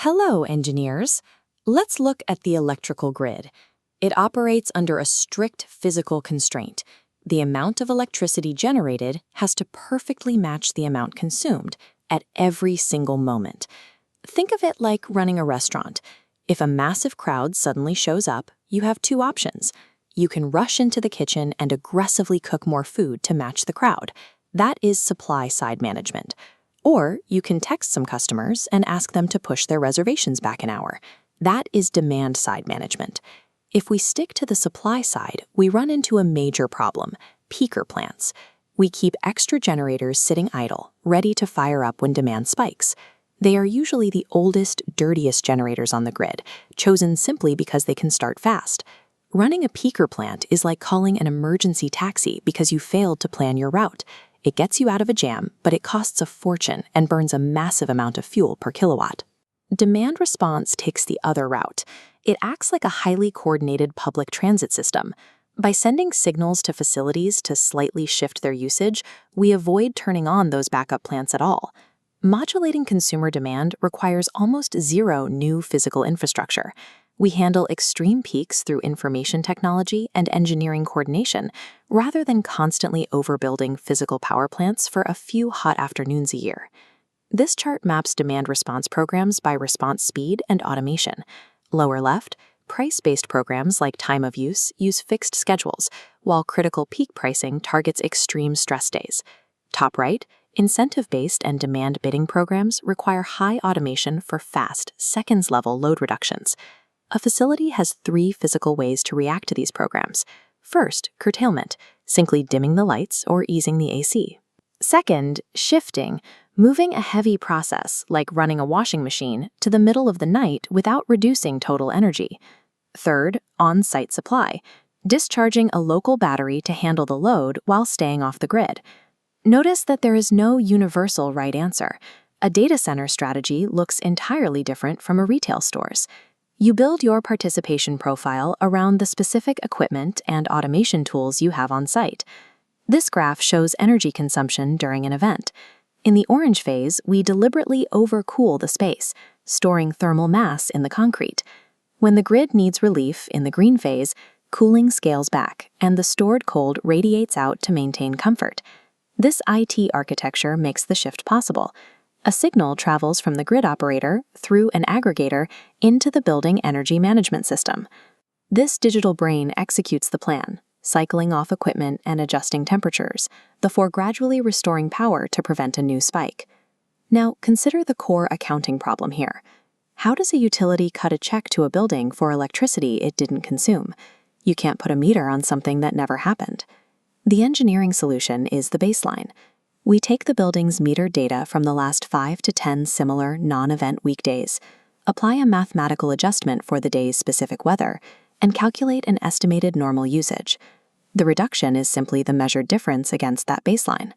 Hello, engineers. Let's look at the electrical grid. It operates under a strict physical constraint. The amount of electricity generated has to perfectly match the amount consumed at every single moment. Think of it like running a restaurant. If a massive crowd suddenly shows up, you have two options. You can rush into the kitchen and aggressively cook more food to match the crowd. That is supply-side management. Or you can text some customers and ask them to push their reservations back an hour. That is demand-side management. If we stick to the supply side, we run into a major problem: peaker plants. We keep extra generators sitting idle, ready to fire up when demand spikes. They are usually the oldest, dirtiest generators on the grid, chosen simply because they can start fast. Running a peaker plant is like calling an emergency taxi because you failed to plan your route. It gets you out of a jam, but it costs a fortune and burns a massive amount of fuel per kilowatt. Demand response takes the other route. It acts like a highly coordinated public transit system. By sending signals to facilities to slightly shift their usage, we avoid turning on those backup plants at all. Modulating consumer demand requires almost zero new physical infrastructure. We handle extreme peaks through information technology and engineering coordination, rather than constantly overbuilding physical power plants for a few hot afternoons a year. This chart maps demand response programs by response speed and automation. Lower left, price-based programs like time of use fixed schedules, while critical peak pricing targets extreme stress days. Top right, incentive-based and demand bidding programs require high automation for fast, seconds-level load reductions. A facility has three physical ways to react to these programs. First, curtailment, simply dimming the lights or easing the AC. Second, shifting, moving a heavy process, like running a washing machine, to the middle of the night without reducing total energy. Third, on-site supply, discharging a local battery to handle the load while staying off the grid. Notice that there is no universal right answer. A data center strategy looks entirely different from a retail store's. You build your participation profile around the specific equipment and automation tools you have on site. This graph shows energy consumption during an event. In the orange phase, we deliberately overcool the space, storing thermal mass in the concrete. When the grid needs relief in the green phase, cooling scales back, and the stored cold radiates out to maintain comfort. This IT architecture makes the shift possible. A signal travels from the grid operator through an aggregator into the building energy management system. This digital brain executes the plan, cycling off equipment and adjusting temperatures, before gradually restoring power to prevent a new spike. Now, consider the core accounting problem here. How does a utility cut a check to a building for electricity it didn't consume? You can't put a meter on something that never happened. The engineering solution is the baseline. We take the building's metered data from the last 5 to 10 similar non-event weekdays, apply a mathematical adjustment for the day's specific weather, and calculate an estimated normal usage. The reduction is simply the measured difference against that baseline.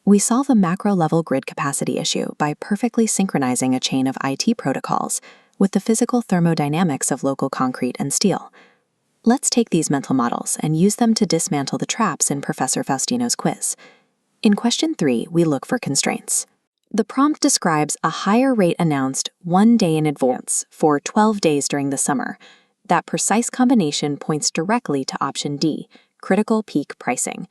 We solve a macro-level grid capacity issue by perfectly synchronizing a chain of IT protocols with the physical thermodynamics of local concrete and steel. Let's take these mental models and use them to dismantle the traps in Professor Faustino's quiz. In question 3, we look for constraints. The prompt describes a higher rate announced 1 day in advance for 12 days during the summer. That precise combination points directly to option D, critical peak pricing.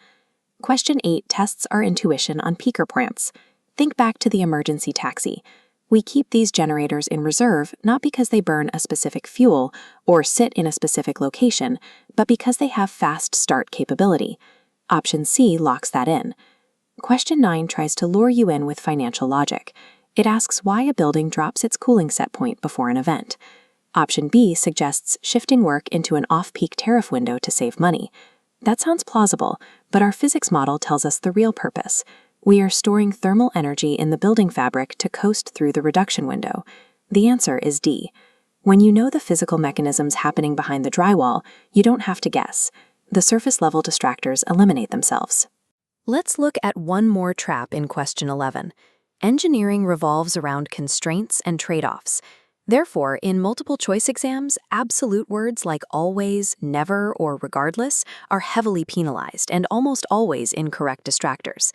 Question 8 tests our intuition on peaker plants. Think back to the emergency taxi. We keep these generators in reserve not because they burn a specific fuel or sit in a specific location, but because they have fast start capability. Option C locks that in. Question 9 tries to lure you in with financial logic. It asks why a building drops its cooling set point before an event. Option B suggests shifting work into an off-peak tariff window to save money. That sounds plausible, but our physics model tells us the real purpose. We are storing thermal energy in the building fabric to coast through the reduction window. The answer is D. When you know the physical mechanisms happening behind the drywall, you don't have to guess. The surface-level distractors eliminate themselves. Let's look at one more trap in question 11. Engineering revolves around constraints and trade-offs. Therefore, in multiple-choice exams, absolute words like always, never, or regardless are heavily penalized and almost always incorrect distractors.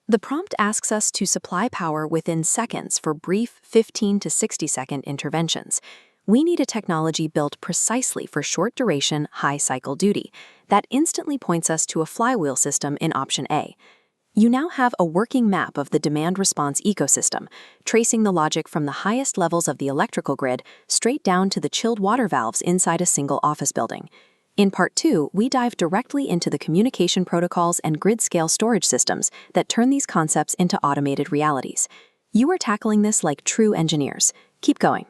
The prompt asks us to supply power within seconds for brief 15 to 60-second interventions. We need a technology built precisely for short-duration, high-cycle duty that instantly points us to a flywheel system in option A. You now have a working map of the demand-response ecosystem, tracing the logic from the highest levels of the electrical grid straight down to the chilled water valves inside a single office building. In Part 2, we dive directly into the communication protocols and grid-scale storage systems that turn these concepts into automated realities. You are tackling this like true engineers. Keep going.